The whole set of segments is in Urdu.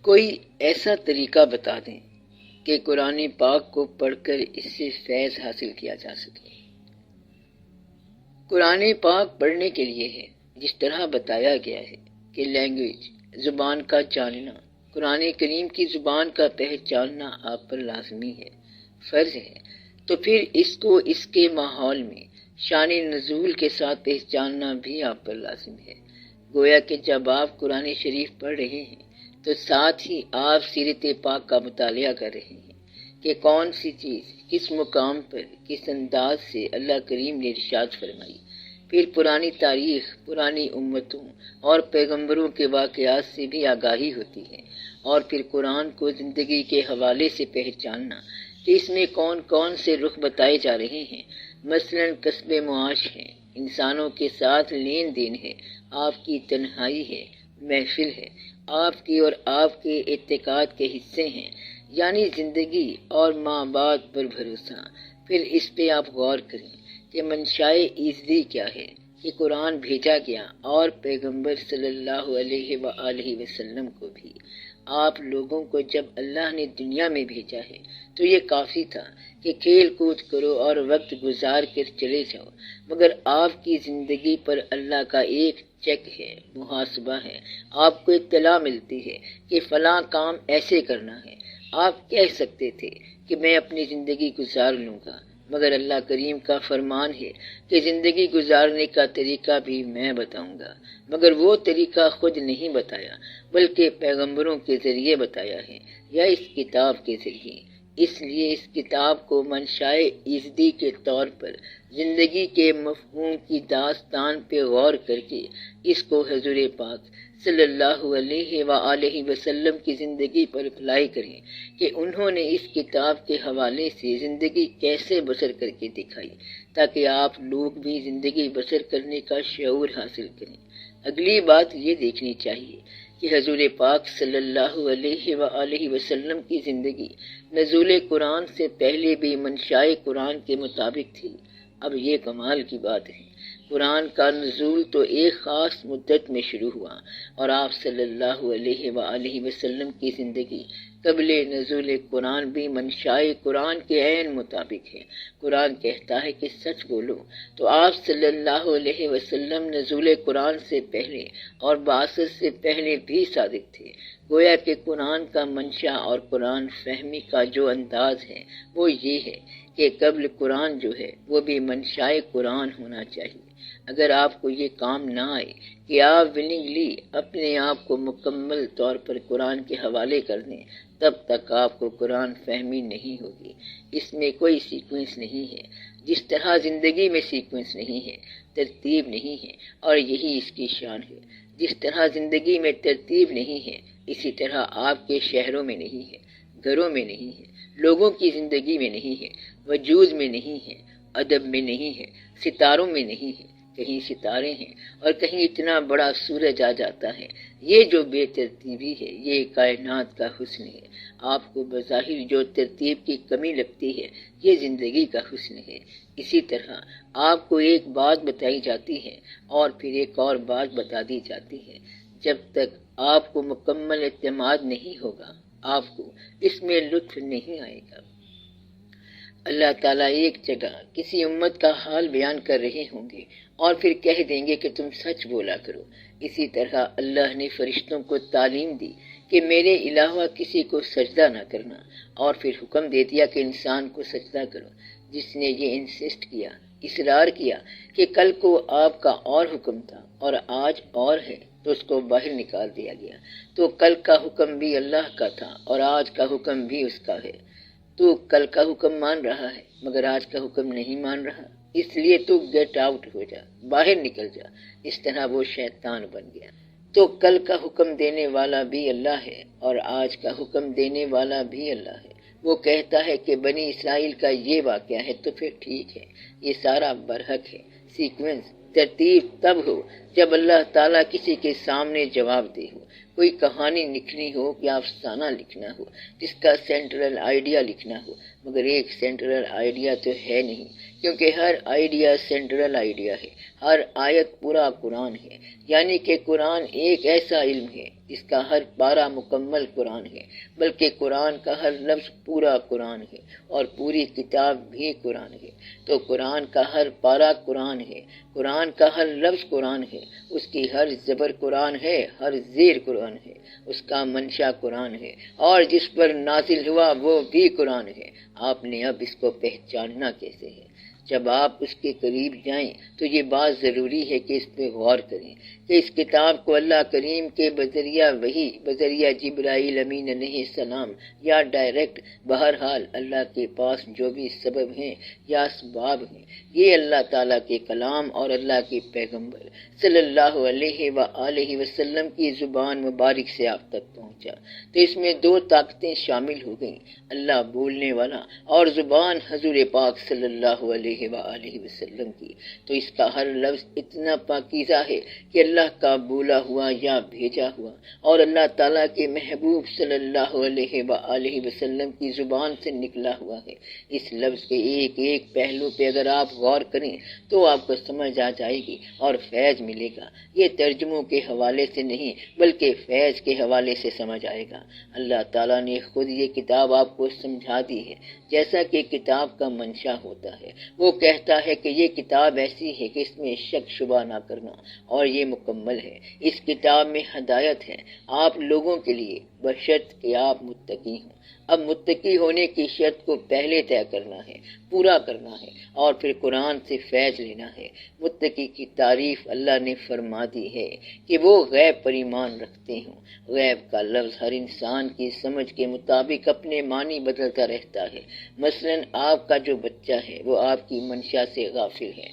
کوئی ایسا طریقہ بتا دیں کہ قرآن پاک کو پڑھ کر اس سے فیض حاصل کیا جا سکے۔ قرآن پاک پڑھنے کے لیے ہے، جس طرح بتایا گیا ہے کہ لینگویج، زبان کا جاننا، قرآن کریم کی زبان کا پہچاننا آپ پر لازمی ہے، فرض ہے، تو پھر اس کو اس کے ماحول میں شان نزول کے ساتھ پہچاننا بھی آپ پر لازم ہے۔ گویا کہ جب آپ قرآن شریف پڑھ رہے ہیں تو ساتھ ہی آپ سیرت پاک کا مطالعہ کر رہے ہیں کہ کون سی چیز کس مقام پر کس انداز سے اللہ کریم نے ارشاد فرمائی۔ پھر پرانی تاریخ، پرانی امتوں اور پیغمبروں کے واقعات سے بھی آگاہی ہوتی ہے، اور پھر قرآن کو زندگی کے حوالے سے پہچاننا کہ اس میں کون کون سے رخ بتائے جا رہے ہیں، مثلا کسب معاش ہے، انسانوں کے ساتھ لین دین ہے، آپ کی تنہائی ہے، محفل ہے، آپ کی اور آپ کے اعتقاد کے حصے ہیں، یعنی زندگی اور ماں باپ پر بھروسہ۔ پھر اس پہ آپ غور کریں کہ منشائے ایزدی کیا ہے کہ قرآن بھیجا گیا، اور پیغمبر صلی اللہ علیہ وآلہ وسلم کو بھی آپ لوگوں کو جب اللہ نے دنیا میں بھیجا ہے تو یہ کافی تھا کہ کھیل کود کرو اور وقت گزار کر چلے جاؤ، مگر آپ کی زندگی پر اللہ کا ایک چیک ہے، محاسبہ ہے، آپ کو اطلاع ملتی ہے کہ فلاں کام ایسے کرنا ہے۔ آپ کہہ سکتے تھے کہ میں اپنی زندگی گزار لوں گا، مگر اللہ کریم کا فرمان ہے کہ زندگی گزارنے کا طریقہ بھی میں بتاؤں گا، مگر وہ طریقہ خود نہیں بتایا بلکہ پیغمبروں کے ذریعے بتایا ہے، یا اس کتاب کے ذریعے۔ اس لیے اس کتاب کو منشائے ایزدی کے طور پر زندگی کے مفہوم کی داستان پہ غور کر کے اس کو حضور پاک صلی اللہ علیہ وآلہ وسلم کی زندگی پر اپلائی کریں کہ انہوں نے اس کتاب کے حوالے سے زندگی کیسے بسر کر کے دکھائی، تاکہ آپ لوگ بھی زندگی بسر کرنے کا شعور حاصل کریں۔ اگلی بات یہ دیکھنی چاہیے کہ حضور پاک صلی اللہ علیہ وآلہ وسلم کی زندگی نزول قرآن سے پہلے بھی منشائے قرآن کے مطابق تھی۔ اب یہ کمال کی بات ہے، قرآن کا نزول تو ایک خاص مدت میں شروع ہوا، اور آپ صلی اللہ علیہ وآلہ وسلم کی زندگی قبل نزول قرآن بھی منشائے قرآن کے عین مطابق ہے۔ قرآن کہتا ہے کہ سچ بولو، تو آپ صلی اللہ علیہ وسلم نزول قرآن سے پہلے اور بعثت سے پہلے بھی صادق تھے۔ گویا کہ قرآن کا منشا اور قرآن فہمی کا جو انداز ہے وہ یہ ہے کہ قبل قرآن جو ہے وہ بھی منشائے قرآن ہونا چاہیے۔ اگر آپ کو یہ کام نہ آئے کہ آپ ولنگلی اپنے آپ کو مکمل طور پر قرآن کے حوالے کر دیں، تب تک آپ کو قرآن فہمی نہیں ہوگی۔ اس میں کوئی سیکوینس نہیں ہے، جس طرح زندگی میں سیکوینس نہیں ہے، ترتیب نہیں ہے، اور یہی اس کی شان ہے۔ جس طرح زندگی میں ترتیب نہیں ہے، اسی طرح آپ کے شہروں میں نہیں ہے، گھروں میں نہیں ہے، لوگوں کی زندگی میں نہیں ہے، وجود میں نہیں ہے، ادب میں نہیں ہے، ستاروں میں نہیں ہے۔ کہیں ستارے ہیں اور کہیں اتنا بڑا سورج آ جاتا ہے۔ یہ جو بے ترتیبی ہے یہ کائنات کا حسن ہے۔ آپ کو بظاہر جو ترتیب کی کمی لگتی ہے یہ زندگی کا حسن ہے۔ اسی طرح آپ کو ایک بات بتائی جاتی ہے اور پھر ایک اور بات بتا دی جاتی ہے۔ جب تک آپ کو مکمل اعتماد نہیں ہوگا آپ کو اس میں لطف نہیں آئے گا۔ اللہ تعالیٰ ایک جگہ کسی امت کا حال بیان کر رہے ہوں گے اور پھر کہہ دیں گے کہ تم سچ بولا کرو۔ اسی طرح اللہ نے فرشتوں کو تعلیم دی کہ میرے علاوہ کسی کو سجدہ نہ کرنا، اور پھر حکم دے دیا کہ انسان کو سجدہ کرو۔ جس نے یہ انسسٹ کیا، اصرار کیا کہ کل کو آپ کا اور حکم تھا اور آج اور ہے، تو اس کو باہر نکال دیا گیا۔ تو کل کا حکم بھی اللہ کا تھا اور آج کا حکم بھی اس کا ہے۔ تو کل کا حکم مان رہا ہے مگر آج کا حکم نہیں مان رہا، اس لیے تو گیٹ آؤٹ ہو جا، باہر نکل جا۔ اس طرح وہ شیطان بن گیا۔ تو کل کا حکم دینے والا بھی اللہ ہے اور آج کا حکم دینے والا بھی اللہ ہے۔ وہ کہتا ہے کہ بنی اسرائیل کا یہ واقعہ ہے تو پھر ٹھیک ہے، یہ سارا برحق ہے۔ سیکوینس، ترتیب تب ہو جب اللہ تعالیٰ کسی کے سامنے جواب دے ہو، کوئی کہانی لکھنی ہو یا افسانہ لکھنا ہو جس کا سینٹرل آئیڈیا لکھنا ہو، مگر ایک سینٹرل آئیڈیا تو ہے نہیں کیونکہ ہر آئیڈیا سینٹرل آئیڈیا ہے، ہر آیت پورا قرآن ہے، یعنی کہ قرآن ایک ایسا علم ہے جس کا ہر پارہ مکمل قرآن ہے، بلکہ قرآن کا ہر لفظ پورا قرآن ہے اور پوری کتاب بھی قرآن ہے۔ تو قرآن کا ہر پارہ قرآن ہے، قرآن کا ہر لفظ قرآن ہے، اس کی ہر زبر قرآن ہے، ہر زیر قرآن ہے، اس کا منشا قرآن ہے، اور جس پر نازل ہوا وہ بھی قرآن ہے۔ آپ نے اب اس کو پہچاننا کیسے ہے؟ جب آپ اس کے قریب جائیں تو یہ بات ضروری ہے کہ اس پہ غور کریں کہ اس کتاب کو اللہ کریم کے بذریعہ وحی، بذریعہ جبرائیل امین علیہ السلام یا ڈائریکٹ، بہرحال اللہ کے پاس جو بھی سبب ہیں یا اسباب ہیں، یہ اللہ تعالیٰ کے کلام اور اللہ کے پیغمبر صلی اللہ علیہ وآلہ وسلم کی زبان مبارک سے آپ تک پہنچا۔ تو اس میں دو طاقتیں شامل ہو گئیں، اللہ بولنے والا اور زبان حضور پاک صلی اللہ علیہ وآلہ وسلم کی۔ تو اس کا ہر لفظ اتنا پاکیزہ ہے کہ اللہ کا بولا ہوا یا بھیجا ہوا اور اللہ تعالیٰ کے محبوب صلی اللہ علیہ وآلہ وسلم کی زبان سے نکلا ہوا ہے۔ اس لفظ کے ایک ایک پہلو پہ اگر آپ غور کریں تو آپ کو سمجھ آ جائے گی اور فیض ملے گا۔ یہ ترجموں کے حوالے سے نہیں بلکہ فیض کے حوالے سے سمجھ آئے گا۔ اللہ تعالیٰ نے خود یہ کتاب آپ کو سمجھا دی ہے، جیسا کہ کتاب کا منشا ہوتا ہے۔ وہ کہتا ہے کہ یہ کتاب ایسی ہے کہ اس میں شک شبہ نہ کرنا، اور یہ مکمل ہے۔ اس کتاب میں ہدایت ہے آپ لوگوں کے لیے، بشرط کہ آپ متقی ہوں۔ اب متقی ہونے کی شرط کو پہلے طے کرنا ہے، پورا کرنا ہے، اور پھر قرآن سے فیض لینا ہے۔ متقی کی تعریف اللہ نے فرما دی ہے کہ وہ غیب پر ایمان رکھتے ہوں۔ غیب کا لفظ ہر انسان کی سمجھ کے مطابق اپنے معنی بدلتا رہتا ہے۔ مثلا آپ کا جو بچہ ہے وہ آپ کی منشا سے غافل ہے،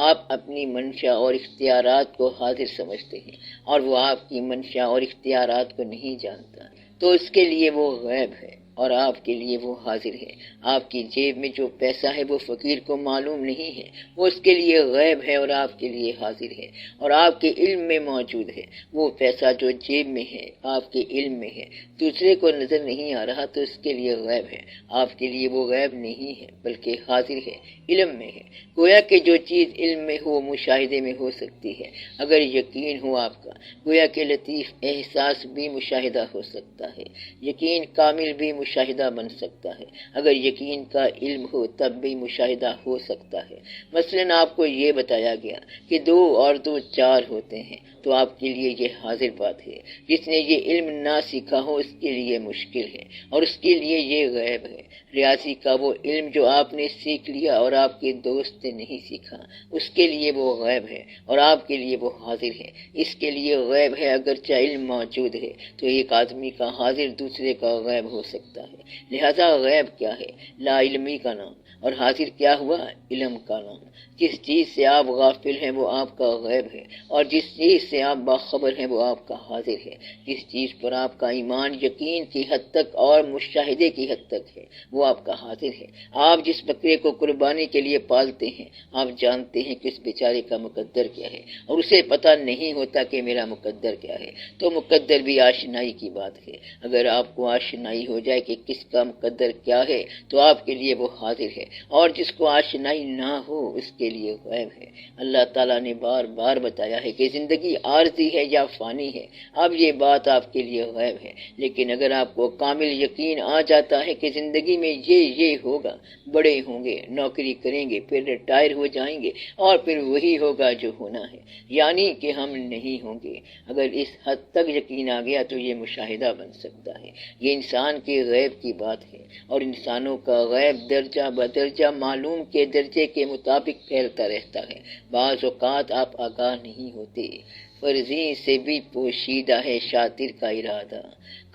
آپ اپنی منشا اور اختیارات کو حاضر سمجھتے ہیں، اور وہ آپ کی منشا اور اختیارات کو نہیں جانتا، تو اس کے لیے وہ غیب ہے اور آپ کے لیے وہ حاضر ہے۔ آپ کی جیب میں جو پیسہ ہے وہ فقیر کو معلوم نہیں ہے، وہ اس کے لیے غیب ہے اور آپ کے لیے حاضر ہے، اور آپ کے علم میں موجود ہے۔ وہ پیسہ جو جیب میں ہے آپ کے علم میں ہے، دوسرے کو نظر نہیں آ رہا تو اس کے لیے غیب ہے، آپ کے لیے وہ غیب نہیں ہے بلکہ حاضر ہے، علم میں ہے۔ گویا کہ جو چیز علم میں ہو مشاہدے میں ہو سکتی ہے اگر یقین ہو آپ کا، گویا کہ لطیف احساس بھی مشاہدہ ہو سکتا ہے، یقین کامل بھی مشاہدہ بن سکتا ہے۔ اگر یقین کا علم ہو تب بھی مشاہدہ ہو سکتا ہے۔ مثلا آپ کو یہ بتایا گیا کہ 2 اور 2 4 ہوتے ہیں تو آپ کے لیے یہ حاضر بات ہے۔ جس نے یہ علم نہ سیکھا ہو اس کے لیے مشکل ہے اور اس کے لیے یہ غیب ہے۔ ریاضی کا وہ علم جو آپ نے سیکھ لیا اور آپ کے دوست نے نہیں سیکھا، اس کے لیے وہ غیب ہے اور آپ کے لیے وہ حاضر ہے۔ اس کے لیے غیب ہے، اگرچہ علم موجود ہے تو ایک آدمی کا حاضر دوسرے کا غیب ہو سکتا ہے۔ لہذا غیب کیا ہے؟ لا علمی کا نام، اور حاضر کیا ہوا؟ علم کا نام۔ جس چیز سے آپ غافل ہیں وہ آپ کا غیب ہے، اور جس چیز سے آپ باخبر ہیں وہ آپ کا حاضر ہے۔ جس چیز پر آپ کا ایمان یقین کی حد تک اور مشاہدے کی حد تک ہے وہ آپ کا حاضر ہے۔ آپ جس بکرے کو قربانی کے لیے پالتے ہیں آپ جانتے ہیں کہ اس بیچارے کا مقدر کیا ہے، اور اسے پتہ نہیں ہوتا کہ میرا مقدر کیا ہے، تو مقدر بھی آشنائی کی بات ہے۔ اگر آپ کو آشنائی ہو جائے کہ کس کا مقدر کیا ہے تو آپ کے لیے وہ حاضر ہے، اور جس کو آشنائی نہ ہو اس کے لیے غیب ہے۔ اللہ تعالیٰ نے بار بار بتایا ہے کہ زندگی عارضی ہے یا فانی ہے، اب یہ بات آپ کے لیے غیب ہے۔ لیکن اگر آپ کو کامل یقین آ جاتا ہے کہ زندگی میں یہ ہوگا، بڑے ہوں گے، نوکری کریں گے، پھر ریٹائر ہو جائیں گے، اور پھر وہی ہوگا جو ہونا ہے، یعنی کہ ہم نہیں ہوں گے، اگر اس حد تک یقین آ گیا تو یہ مشاہدہ بن سکتا ہے۔ یہ انسان کے غیب کی بات ہے، اور انسانوں کا غیب درجہ بدرجہ معلوم کے درجے کے مطابق پھیلتا رہتا ہے۔ بعض اوقات آپ آگاہ نہیں ہوتے۔ فرضی سے بھی پوشیدہ ہے شاطر کا ارادہ۔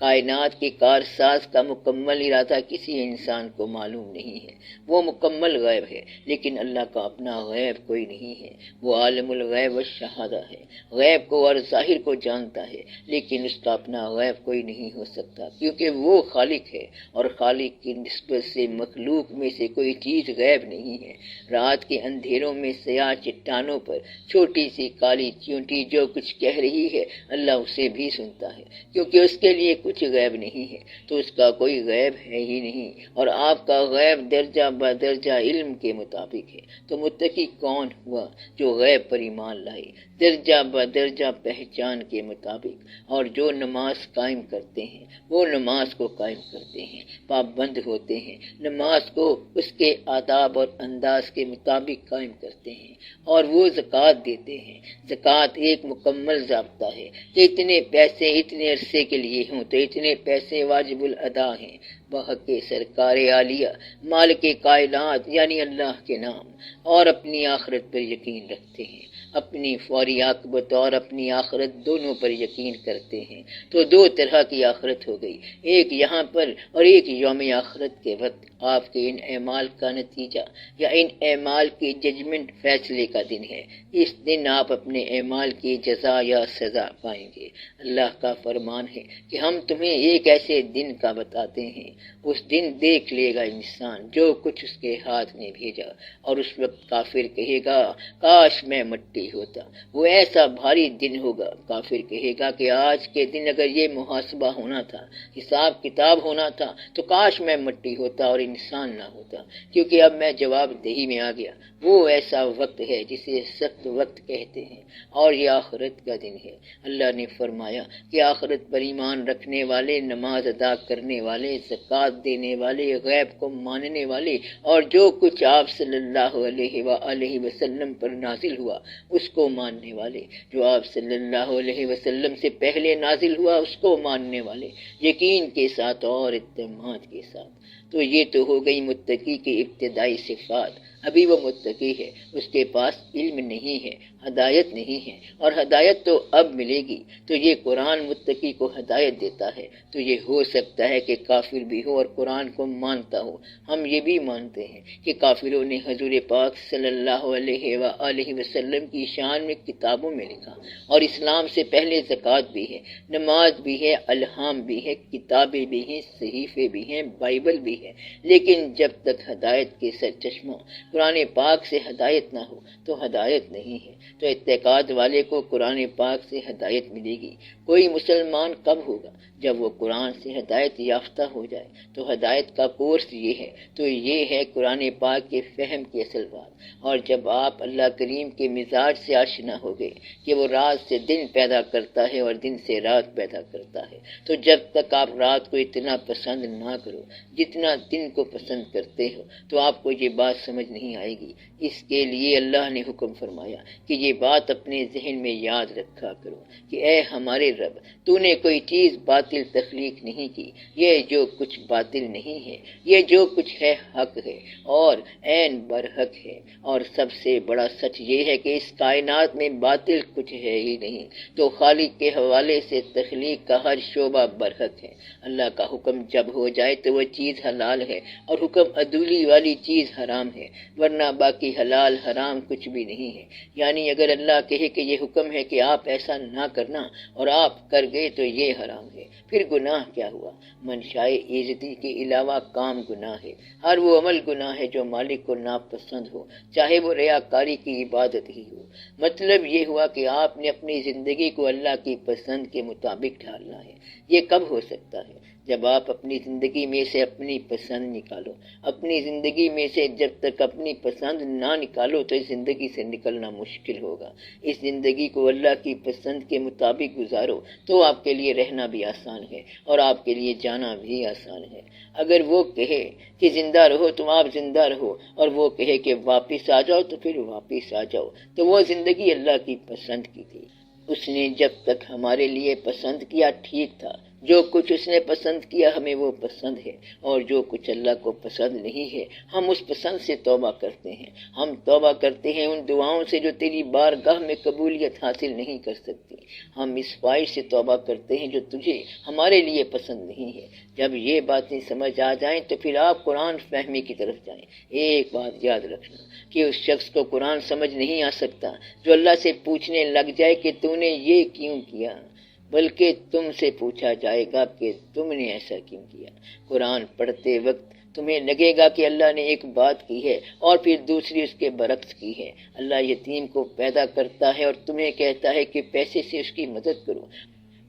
کائنات کے کارساز کا مکمل ارادہ کسی انسان کو معلوم نہیں ہے، وہ مکمل غیب ہے، لیکن اللہ کا اپنا غیب کوئی نہیں ہے۔ وہ عالم الغیب والشہادہ ہے، غیب کو اور ظاہر کو جانتا ہے، لیکن اس کا اپنا غیب کوئی نہیں ہو سکتا، کیونکہ وہ خالق ہے، اور خالق کی نسبت سے مخلوق میں سے کوئی کوئی چیز غیب نہیں ہے۔ رات کے اندھیروں میں سیاہ چٹانوں پر چھوٹی سی کالی چیونٹی جو کچھ کہہ رہی ہے اللہ اسے بھی سنتا ہے، کیونکہ اس کے لیے کچھ غیب نہیں ہے تو اس کا کوئی غیب ہے ہی نہیں، اور آپ کا غیب درجہ بدرجہ علم کے مطابق ہے۔ تو متقی کون ہوا جو غیب پر ایمان لائے درجہ بدرجہ پہچان کے مطابق، اور جو نماز قائم کرتے ہیں وہ نماز کو قائم کرتے ہیں، پابند ہوتے ہیں، نماز کو اس کے آداب اور انداز کے مطابق قائم کرتے ہیں، اور وہ زکوٰۃ دیتے ہیں۔ زکوٰۃ ایک مکمل ضابطہ ہے کہ اتنے پیسے اتنے عرصے کے لیے ہوں تو اتنے پیسے واجب الادا ہیں بحق سرکار عالیہ مالک کائنات یعنی اللہ کے نام، اور اپنی آخرت پر یقین رکھتے ہیں، اپنی فوری عاقبت اور اپنی آخرت دونوں پر یقین کرتے ہیں۔ تو دو طرح کی آخرت ہو گئی، ایک یہاں پر اور ایک یوم آخرت کے وقت آپ کے ان اعمال کا نتیجہ یا ان اعمال کی ججمنٹ فیصلے کا دن ہے۔ اس دن آپ اپنے اعمال کی جزا یا سزا پائیں گے۔ اللہ کا فرمان ہے کہ ہم تمہیں ایک ایسے دن کا بتاتے ہیں، اس دن دیکھ لے گا انسان جو کچھ اس کے ہاتھ نے بھیجا، اور اس وقت کافر کہے گا کاش میں مٹی ہوتا۔ وہ ایسا بھاری دن ہوگا، کافر کہے گا کہ آج کے دن اگر یہ محاسبہ ہونا تھا، حساب کتاب ہونا تھا تو کاش میں مٹی ہوتا اور انسان نہ ہوتا، کیونکہ اب میں جواب دہی میں آ گیا۔ وہ ایسا وقت ہے جسے سخت وقت کہتے ہیں، اور یہ آخرت کا دن ہے۔ اللہ نے فرمایا کہ آخرت پر ایمان رکھنے والے، نماز ادا کرنے والے، زکوٰۃ دینے والے، غیب کو ماننے والے، اور جو کچھ آپ صلی اللہ علیہ وآلہ وسلم پر نازل ہوا اس کو ماننے والے، جو آپ صلی اللہ علیہ وسلم سے پہلے نازل ہوا اس کو ماننے والے، یقین کے ساتھ اور اعتماد کے ساتھ۔ تو یہ تو ہو گئی متقی کی ابتدائی صفات۔ ابھی وہ متقی ہے، اس کے پاس علم نہیں ہے، ہدایت نہیں ہے، اور ہدایت تو اب ملے گی۔ تو یہ قرآن متقی کو ہدایت دیتا ہے، تو یہ ہو سکتا ہے کہ کافر بھی ہو اور قرآن کو مانتا ہو۔ ہم یہ بھی مانتے ہیں کہ کافروں نے حضور پاک صلی اللہ علیہ وآلہ وسلم کی شان میں کتابوں میں لکھا، اور اسلام سے پہلے زکوٰۃ بھی ہے، نماز بھی ہے، الہام بھی ہے، کتابیں بھی ہیں، صحیفے بھی ہیں، بائبل بھی ہے، لیکن جب تک ہدایت کے سرچشمہ قرآن پاک سے ہدایت نہ ہو تو ہدایت نہیں ہے۔ تو اعتقاد والے کو قرآن پاک سے ہدایت ملے گی۔ کوئی مسلمان کب ہوگا؟ جب وہ قرآن سے ہدایت یافتہ ہو جائے۔ تو ہدایت کا کورس یہ ہے، تو یہ ہے قرآن پاک کے فہم کی اصل بات۔ اور جب آپ اللہ کریم کے مزاج سے آشنا ہو گئے کہ وہ رات سے دن پیدا کرتا ہے اور دن سے رات پیدا کرتا ہے، تو جب تک آپ رات کو اتنا پسند نہ کرو جتنا دن کو پسند کرتے ہو تو آپ کو یہ بات سمجھ نہیں آئے گی۔ اس کے لیے اللہ نے حکم فرمایا کہ یہ بات اپنے ذہن میں یاد رکھا کرو کہ اے ہمارے رب، تو نے کوئی چیز باطل تخلیق نہیں کی، یہ جو کچھ باطل نہیں ہے، یہ جو کچھ ہے حق ہے اور عین برحق ہے، اور سب سے بڑا سچ یہ ہے کہ اس کائنات میں باطل کچھ ہے ہی نہیں۔ تو خالق کے حوالے سے تخلیق کا ہر شعبہ برحق ہے۔ اللہ کا حکم جب ہو جائے تو وہ چیز حلال ہے، اور حکم عدولی والی چیز حرام ہے، ورنہ باقی حلال حرام کچھ بھی نہیں ہے۔ یعنی اگر اللہ کہے کہ یہ حکم ہے کہ آپ ایسا نہ کرنا اور آپ کر گئے تو یہ حرام ہے، پھر گناہ کیا ہوا؟ منشائے عزتی کے علاوہ کام گناہ ہے۔ ہر وہ عمل گناہ ہے جو مالک کو ناپسند ہو، چاہے وہ ریاکاری کی عبادت ہی ہو۔ مطلب یہ ہوا کہ آپ نے اپنی زندگی کو اللہ کی پسند کے مطابق ڈھالنا ہے۔ یہ کب ہو سکتا ہے؟ جب آپ اپنی زندگی میں سے اپنی پسند نکالو۔ اپنی زندگی میں سے جب تک اپنی پسند نہ نکالو تو اس زندگی سے نکلنا مشکل ہوگا۔ اس زندگی کو اللہ کی پسند کے مطابق گزارو تو آپ کے لیے رہنا بھی آسان ہے اور آپ کے لیے جانا بھی آسان ہے۔ اگر وہ کہے کہ زندہ رہو تو آپ زندہ رہو، اور وہ کہے کہ واپس آ جاؤ تو پھر واپس آ جاؤ۔ تو وہ زندگی اللہ کی پسند کی تھی۔ اس نے جب تک ہمارے لیے پسند کیا ٹھیک تھا۔ جو کچھ اس نے پسند کیا ہمیں وہ پسند ہے، اور جو کچھ اللہ کو پسند نہیں ہے ہم اس پسند سے توبہ کرتے ہیں۔ ہم توبہ کرتے ہیں ان دعاؤں سے جو تیری بارگاہ میں قبولیت حاصل نہیں کر سکتی۔ ہم اس خواہش سے توبہ کرتے ہیں جو تجھے ہمارے لیے پسند نہیں ہے۔ جب یہ باتیں سمجھ آ جائیں تو پھر آپ قرآن فہمی کی طرف جائیں۔ ایک بات یاد رکھنا کہ اس شخص کو قرآن سمجھ نہیں آ سکتا جو اللہ سے پوچھنے لگ جائے کہ تو نے یہ کیوں کیا، بلکہ تم سے پوچھا جائے گا کہ تم نے ایسا کیوں کیا۔ قرآن پڑھتے وقت تمہیں لگے گا کہ اللہ نے ایک بات کی ہے اور پھر دوسری اس کے برعکس کی ہے۔ اللہ یتیم کو پیدا کرتا ہے اور تمہیں کہتا ہے کہ پیسے سے اس کی مدد کرو،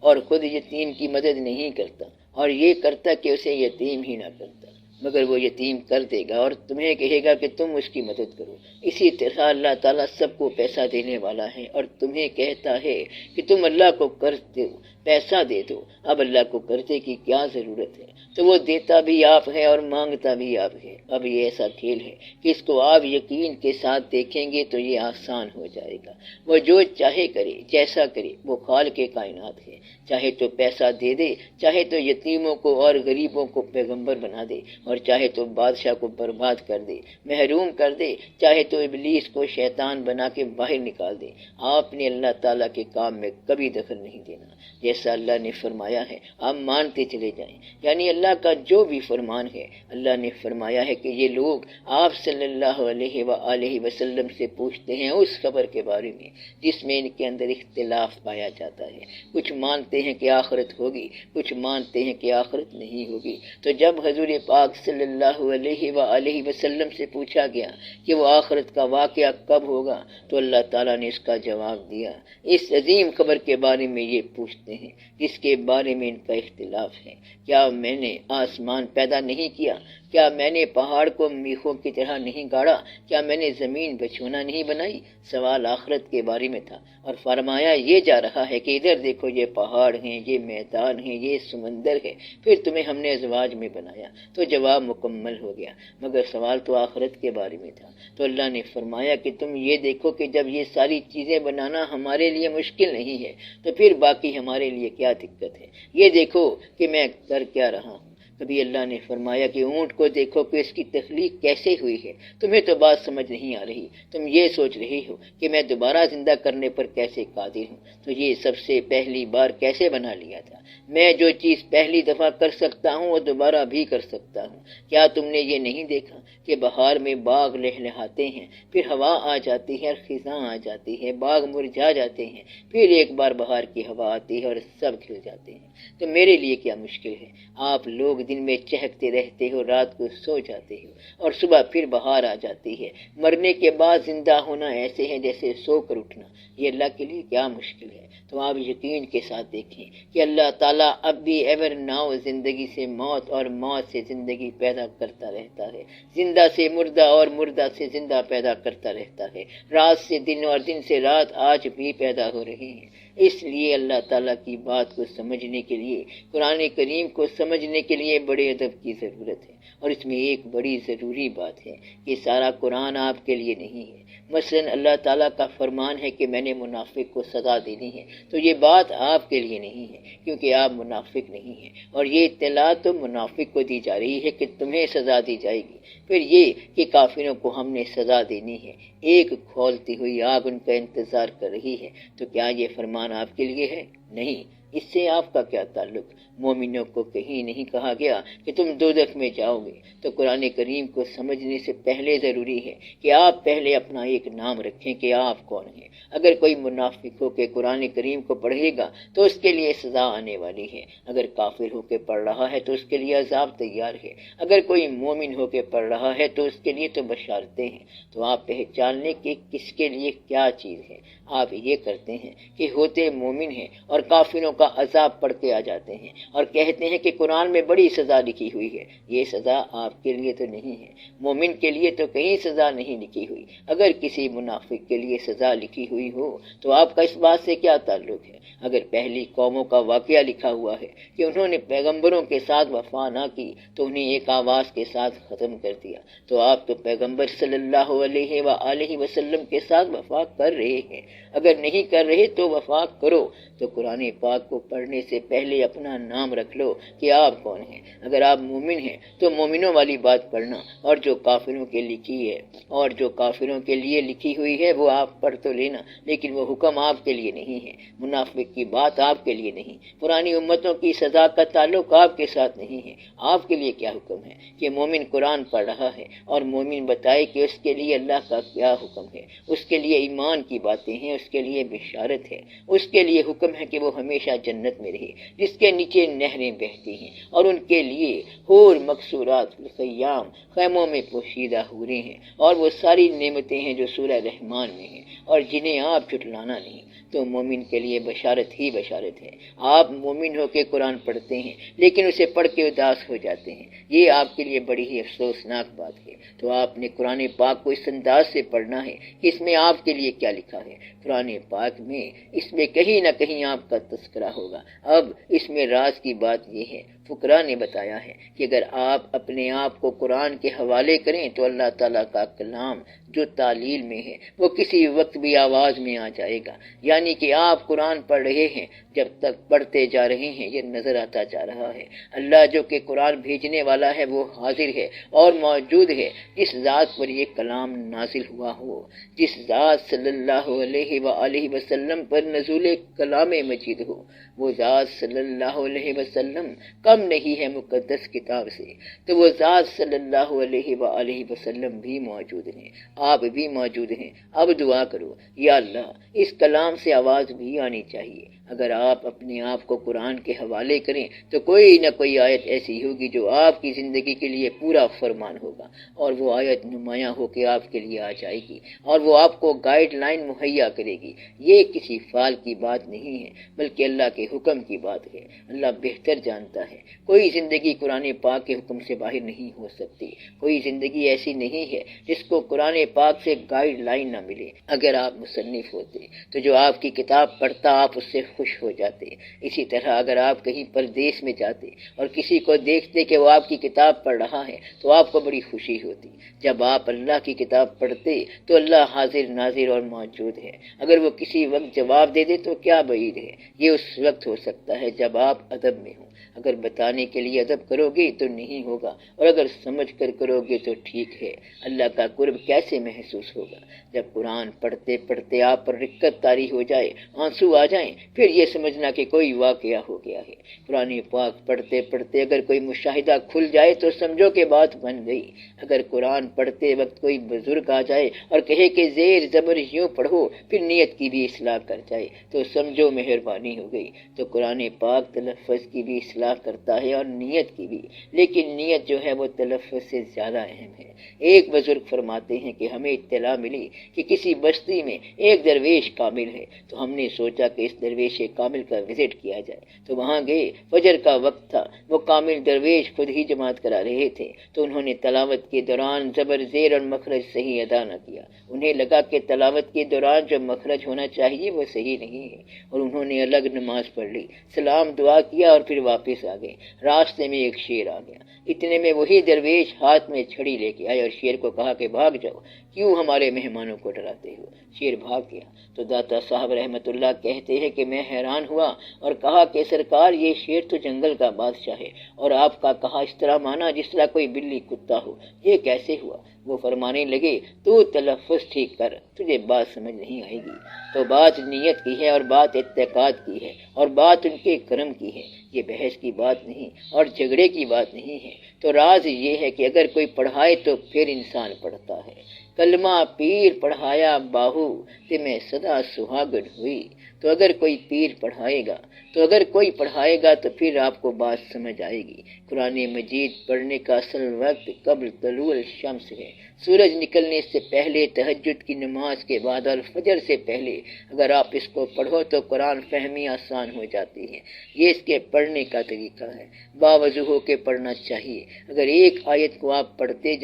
اور خود یتیم کی مدد نہیں کرتا، اور یہ کرتا کہ اسے یتیم ہی نہ کرتا، مگر وہ یتیم کر دے گا اور تمہیں کہے گا کہ تم اس کی مدد کرو۔ اسی طرح اللہ تعالیٰ سب کو پیسہ دینے والا ہے اور تمہیں کہتا ہے کہ تم اللہ کو قرض دو، پیسہ دے دو۔ اب اللہ کو قرضے کی کیا ضرورت ہے؟ تو وہ دیتا بھی آپ ہے اور مانگتا بھی آپ ہے۔ اب یہ ایسا کھیل ہے کہ اس کو آپ یقین کے ساتھ دیکھیں گے تو یہ آسان ہو جائے گا۔ وہ جو چاہے کرے، جیسا کرے، وہ خالق کائنات ہے۔ چاہے تو پیسہ دے دے، چاہے تو یتیموں کو اور غریبوں کو پیغمبر بنا دے، اور چاہے تو بادشاہ کو برباد کر دے، محروم کر دے، چاہے تو ابلیس کو شیطان بنا کے باہر نکال دے۔ آپ نے اللہ تعالیٰ کے کام میں کبھی دخل نہیں دینا۔ جیسا اللہ نے فرمایا ہے آپ مانتے چلے جائیں، یعنی اللہ کا جو بھی فرمان ہے۔ اللہ نے فرمایا ہے کہ یہ لوگ آپ صلی اللہ علیہ وآلہ وسلم سے پوچھتے ہیں اس خبر کے بارے میں جس میں ان کے اندر اختلاف پایا جاتا ہے۔ کچھ مانتے ہیں کہ آخرت ہوگی، کچھ مانتے ہیں کہ آخرت نہیں ہوگی۔ تو جب حضور پاک صلی اللہ علیہ وآلہ وسلم سے پوچھا گیا کہ وہ آخرت کا واقعہ کب ہوگا، تو اللہ تعالیٰ نے اس کا جواب دیا، اس عظیم خبر کے بارے میں یہ پوچھتے ہیں جس کے بارے میں ان کا اختلاف ہے۔ کیا میں نے آسمان پیدا نہیں کیا؟ کیا میں نے پہاڑ کو میخوں کی طرح نہیں گاڑا؟ کیا میں نے زمین بچھونا نہیں بنائی؟ سوال آخرت کے بارے میں تھا، اور فرمایا یہ جا رہا ہے کہ ادھر دیکھو، یہ پہاڑ ہیں، یہ میدان ہیں، یہ سمندر ہے، پھر تمہیں ہم نے ازواج میں بنایا۔ تو جواب مکمل ہو گیا، مگر سوال تو آخرت کے بارے میں تھا۔ تو اللہ نے فرمایا کہ تم یہ دیکھو کہ جب یہ ساری چیزیں بنانا ہمارے لیے مشکل نہیں ہے تو پھر باقی ہمارے لیے کیا دقت ہے؟ یہ دیکھو کہ میں کر کیا رہا ہوں۔ کبھی اللہ نے فرمایا کہ اونٹ کو دیکھو کہ اس کی تخلیق کیسے ہوئی ہے۔ تمہیں تو بات سمجھ نہیں آ رہی، تم یہ سوچ رہی ہو کہ میں دوبارہ زندہ کرنے پر کیسے قادر ہوں۔ تو یہ سب سے پہلی بار کیسے بنا لیا تھا؟ میں جو چیز پہلی دفعہ کر سکتا ہوں وہ دوبارہ بھی کر سکتا ہوں۔ کیا تم نے یہ نہیں دیکھا کہ بہار میں باغ لہلہاتے ہیں، پھر ہوا آ جاتی ہے اور خزاں آ جاتی ہے، باغ مرجھا جاتے ہیں، پھر ایک بار بہار کی ہوا آتی ہے اور سب کھل جاتے ہیں۔ تو میرے لیے کیا مشکل ہے؟ آپ لوگ دن میں چہکتے رہتے ہو، رات کو سو جاتے ہو، اور صبح پھر بہار آ جاتی ہے۔ مرنے کے بعد زندہ ہونا ایسے ہے جیسے سو کر اٹھنا۔ یہ اللہ کے لیے کیا مشکل ہے؟ تو آپ یقین کے ساتھ دیکھیں کہ اللہ تعالیٰ اب بھی ایور ناؤ زندگی سے موت اور موت سے زندگی پیدا کرتا رہتا ہے، زندہ سے مردہ اور مردہ سے زندہ پیدا کرتا رہتا ہے، رات سے دن اور دن سے رات آج بھی پیدا ہو رہی ہے۔ اس لیے اللہ تعالیٰ کی بات کو سمجھنے کے لیے، قرآن کریم کو سمجھنے کے لیے بڑے ادب کی ضرورت ہے۔ اور اس میں ایک بڑی ضروری بات ہے کہ سارا قرآن آپ کے لیے نہیں ہے۔ مثلا اللہ تعالیٰ کا فرمان ہے کہ میں نے منافق کو سزا دینی ہے، تو یہ بات آپ کے لیے نہیں ہے کیونکہ آپ منافق نہیں ہیں، اور یہ اطلاع تو منافق کو دی جا رہی ہے کہ تمہیں سزا دی جائے گی۔ پھر یہ کہ کافروں کو ہم نے سزا دینی ہے، ایک کھولتی ہوئی آگ ان کا انتظار کر رہی ہے۔ تو کیا یہ فرمان آپ کے لیے ہے؟ نہیں۔ اس سے آپ کا کیا تعلق؟ مومنوں کو کہیں نہیں کہا گیا کہ تم دوزخ میں جاؤ گے۔ تو قرآن کریم کو سمجھنے سے پہلے ضروری ہے کہ آپ پہلے اپنا ایک نام رکھیں کہ آپ کون ہیں۔ اگر کوئی منافق ہو کے قرآن کریم کو پڑھے گا تو اس کے لیے سزا آنے والی ہے، اگر کافر ہو کے پڑھ رہا ہے تو اس کے لیے عذاب تیار ہے، اگر کوئی مومن ہو کے پڑھ رہا ہے تو اس کے لیے تو بشارتیں ہیں۔ تو آپ پہچان لیں کہ کس کے لیے کیا چیز ہے۔ آپ یہ کرتے ہیں کہ ہوتے مومن ہیں اور کافروں کا عذاب پڑھ کے آ جاتے ہیں اور کہتے ہیں کہ قرآن میں بڑی سزا لکھی ہوئی ہے۔ یہ سزا آپ کے لیے تو نہیں ہے، مومن کے لیے تو کہیں سزا نہیں لکھی ہوئی۔ اگر کسی منافق کے لیے سزا لکھی ہوئی ہو تو آپ کا اس بات سے کیا تعلق ہے؟ اگر پہلی قوموں کا واقعہ لکھا ہوا ہے کہ انہوں نے پیغمبروں کے ساتھ وفا نہ کی تو انہیں ایک آواز کے ساتھ ختم کر دیا، تو آپ تو پیغمبر صلی اللہ علیہ وآلہ وسلم کے ساتھ وفا کر رہے ہیں۔ اگر نہیں کر رہے تو وفا کرو۔ تو قرآن پاک کو پڑھنے سے پہلے اپنا نام رکھ لو کہ آپ کون ہیں۔ اگر آپ مومن ہیں تو مومنوں والی بات پڑھنا، اور جو کافروں کے لکھی ہے اور جو کافروں کے لیے لکھی ہوئی ہے وہ آپ پڑھ تو لینا، لیکن وہ حکم آپ کے لیے نہیں ہے۔ منافق کی بات آپ کے لیے نہیں، پرانی امتوں کی سزا کا تعلق آپ کے ساتھ نہیں ہے۔ آپ کے لیے کیا حکم ہے کہ مومن قرآن پڑھ رہا ہے اور مومن بتائے کہ اس کے لیے اللہ کا کیا حکم ہے۔ اس کے لیے ایمان کی باتیں ہیں، اس کے لیے بشارت ہے، اس کے لیے حکم ہے کہ وہ ہمیشہ جنت میں رہے جس کے نیچے نہریں بہتی ہیں اور ان کے لیے حور مقصورات خیام خیموں میں پوشیدہ حوریں ہیں، اور وہ ساری نعمتیں ہیں جو سورہ رحمان میں ہیں اور جنہیں آپ جھٹلانا نہیں۔ تو مومن کے لیے بشارت ہی بشارت ہے۔ آپ مومن ہو کے قرآن پڑھتے ہیں لیکن اسے پڑھ کے اداس ہو جاتے ہیں، یہ آپ کے لیے بڑی ہی افسوسناک بات ہے۔ تو آپ نے قرآن پاک کو اس انداز سے پڑھنا ہے کہ اس میں آپ کے لیے کیا لکھا ہے۔ قرآن پاک میں اس میں کہیں نہ کہیں آپ کا تذکرہ ہوگا۔ اب اس میں راز کی بات یہ ہے، فقراء نے بتایا ہے کہ اگر آپ اپنے آپ کو قرآن کے حوالے کریں تو اللہ تعالیٰ کا کلام جو تعلیل میں ہے وہ کسی وقت بھی آواز میں آ جائے گا، یعنی کہ آپ قرآن پڑھ رہے ہیں، جب تک پڑھتے جا رہے ہیں یہ نظر آتا جا رہا ہے۔ اللہ جو کہ قرآن بھیجنے والا ہے وہ حاضر ہے اور موجود ہے۔ جس ذات پر یہ کلام نازل ہوا ہو، جس ذات صلی اللہ علیہ وآلہ وسلم پر نزول کلام مجید ہو، وہ ذات صلی اللہ علیہ وسلم کم نہیں ہے مقدس کتاب سے، تو وہ ذات صلی اللہ علیہ وآلہ وسلم بھی موجود ہیں، آپ بھی موجود ہیں۔ اب دعا کرو، یا اللہ اس کلام سے آواز بھی آنی چاہیے۔ اگر آپ اپنے آپ کو قرآن کے حوالے کریں تو کوئی نہ کوئی آیت ایسی ہوگی جو آپ کی زندگی کے لیے پورا فرمان ہوگا، اور وہ آیت نمایاں ہو کے آپ کے لیے آ جائے گی اور وہ آپ کو گائیڈ لائن مہیا کرے گی۔ یہ کسی فعل کی بات نہیں ہے بلکہ اللہ کے حکم کی بات ہے۔ اللہ بہتر جانتا ہے، کوئی زندگی قرآن پاک کے حکم سے باہر نہیں ہو سکتی، کوئی زندگی ایسی نہیں ہے جس کو قرآن پاک سے گائیڈ لائن نہ ملے۔ اگر آپ مصنف ہوتے تو جو آپ کی کتاب پڑھتا آپ اس سے خوش ہو جاتے۔ اسی طرح اگر آپ کہیں پردیس میں جاتے اور کسی کو دیکھتے کہ وہ آپ کی کتاب پڑھ رہا ہے تو آپ کو بڑی خوشی ہوتی۔ جب آپ اللہ کی کتاب پڑھتے تو اللہ حاضر ناظر اور موجود ہے، اگر وہ کسی وقت جواب دے دے تو کیا بعید ہے، یہ اس وقت ہو سکتا ہے جب آپ ادب میں ہوں۔ اگر بتانے کے لیے ادب کرو گے تو نہیں ہوگا، اور اگر سمجھ کر کرو گے تو ٹھیک ہے۔ اللہ کا قرب کیسے محسوس ہوگا؟ جب قرآن پڑھتے پڑھتے آپ پر رقت طاری ہو جائے، آنسو آ جائیں، پھر یہ سمجھنا کہ کوئی واقعہ ہو گیا ہے۔ قرآن پاک پڑھتے پڑھتے اگر کوئی مشاہدہ کھل جائے تو سمجھو کہ بات بن گئی۔ اگر قرآن پڑھتے وقت کوئی بزرگ آ جائے اور کہے کہ زیر زبر یوں پڑھو، پھر نیت کی بھی اصلاح کر جائے تو سمجھو مہربانی ہو گئی۔ تو قرآن پاک تلفظ کی بھی اصلاح کرتا ہے اور نیت کی بھی، لیکن نیت جو ہے وہ تلفظ سے زیادہ اہم ہے۔ ایک بزرگ فرماتے ہیں کہ ہمیں اطلاع ملی کہ کسی بستی میں ایک درویش کامل ہے، تو ہم نے سوچا کہ اس درویش کامل کا وزٹ کیا جائے۔ تو وہاں گئے، فجر کا وقت تھا، وہ کامل درویش خود ہی جماعت کرا رہے تھے، تو انہوں نے تلاوت کے دوران زبر زیر اور مخرج صحیح ادا نہ کیا۔ انہیں لگا کہ تلاوت کے دوران جو مخرج ہونا چاہیے وہ صحیح نہیں ہے، اور انہوں نے الگ نماز پڑھ لی، سلام دعا کیا اور پھر واپس آ گئے۔ راستے میں ایک شیر آ گیا، اتنے میں وہی درویش ہاتھ میں چھڑی لے کے آئے اور شیر کو کہا کہ بھاگ جاؤ، کیوں ہمارے مہمانوں کو ڈراتے ہو؟ شیر بھاگ گیا۔ تو داتا صاحب رحمت اللہ کہتے ہیں کہ میں حیران ہوا اور کہا کہ سرکار یہ شیر تو جنگل کا بادشاہ ہے، اور آپ کا کہا اس طرح مانا جس طرح کوئی بلی کتا ہو، یہ کیسے ہوا؟ وہ فرمانے لگے تو تلفظ ٹھیک کر، تجھے بات سمجھ نہیں آئے گی۔ تو بات نیت کی ہے اور بات اعتقاد کی ہے اور بات ان کے کرم کی ہے، یہ بحث کی بات نہیں اور جھگڑے کی بات نہیں ہے۔ تو راز یہ ہے کہ اگر کوئی پڑھائے تو پھر انسان پڑھتا ہے۔ کلمہ پیر پڑھایا باہو تے میں صدا سہاگن ہوئی۔ تو اگر کوئی پیر پڑھائے گا تو پھر آپ کو بات سمجھ آئے گی۔ قرآن مجید پڑھنے کا اصل وقت قبل طلوع الشمس ہے، سورج نکلنے سے پہلے، تہجد کی نماز کے بعد اور فجر سے پہلے۔ اگر آپ اس کو پڑھو تو قرآن فہمی آسان ہو جاتی ہے۔ یہ اس کے پڑھنے کا طریقہ ہے، باوضو ہو کے پڑھنا چاہیے۔ اگر ایک آیت کو آپ پڑھتے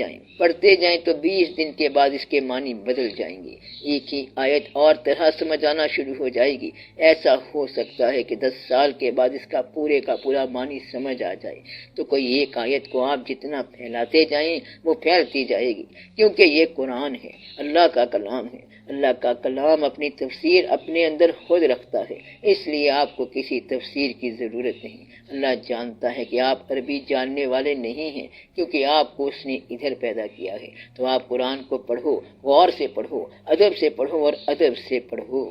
جائیں تو 20 دن کے بعد اس کے معنی بدل جائیں گے، ایک ہی آیت اور طرح سمجھ آنا شروع ہو جائے گی۔ ایسا ہو سکتا ہے کہ 10 سال کے بعد اس کا پورے کا پورا معنی سمجھ آ جائے۔ تو کوئی ایک آیت کو آپ جتنا پھیلاتے جائیں وہ پھیلتی جائے گی، کیونکہ یہ قرآن ہے، اللہ کا کلام ہے۔ اللہ کا کلام اپنی تفسیر اپنے اندر خود رکھتا ہے، اس لیے آپ کو کسی تفسیر کی ضرورت نہیں۔ اللہ جانتا ہے کہ آپ عربی جاننے والے نہیں ہیں، کیونکہ آپ کو اس نے ادھر پیدا کیا ہے۔ تو آپ قرآن کو پڑھو، غور سے پڑھو، ادب سے پڑھو اور ادب سے پڑھو۔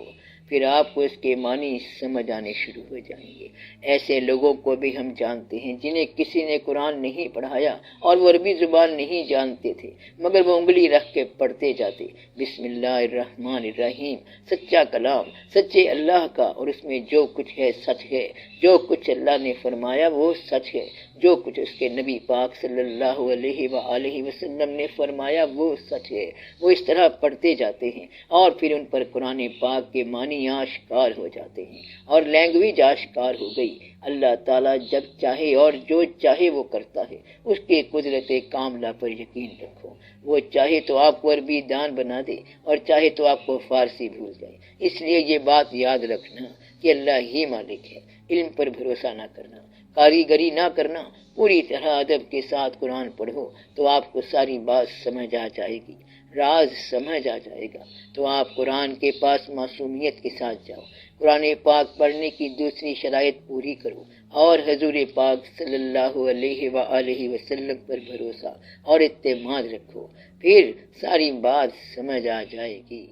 پھر آپ کو اس کے معنی سمجھ آنے شروع ہو جائیں گے۔ ایسے لوگوں کو بھی ہم جانتے ہیں جنہیں کسی نے قرآن نہیں پڑھایا اور وہ عربی زبان نہیں جانتے تھے، مگر وہ انگلی رکھ کے پڑھتے جاتے، بسم اللہ الرحمن الرحیم، سچا کلام سچے اللہ کا، اور اس میں جو کچھ ہے سچ ہے، جو کچھ اللہ نے فرمایا وہ سچ ہے، جو کچھ اس کے نبی پاک صلی اللہ علیہ وآلہ وسلم نے فرمایا وہ سچ ہے۔ وہ اس طرح پڑھتے جاتے ہیں اور پھر ان پر قرآن پاک کے معنی آشکار ہو جاتے ہیں اور لینگویج آشکار ہو گئی۔ اللہ تعالیٰ جب چاہے اور جو چاہے وہ کرتا ہے، اس کے قدرت کاملہ پر یقین رکھو۔ وہ چاہے تو آپ کو عربی دان بنا دے اور چاہے تو آپ کو فارسی بھول جائے۔ اس لیے یہ بات یاد رکھنا کہ اللہ ہی مالک ہے۔ علم پر بھروسہ نہ کرنا، کاریگری نہ کرنا، پوری طرح ادب کے ساتھ قرآن پڑھو تو آپ کو ساری بات سمجھ آ جائے گی، راز سمجھ آ جائے گا۔ تو آپ قرآن کے پاس معصومیت کے ساتھ جاؤ، قرآن پاک پڑھنے کی دوسری شرائط پوری کرو اور حضور پاک صلی اللہ علیہ وآلہ وسلم پر بھروسہ اور اعتماد رکھو، پھر ساری بات سمجھ آ جائے گی۔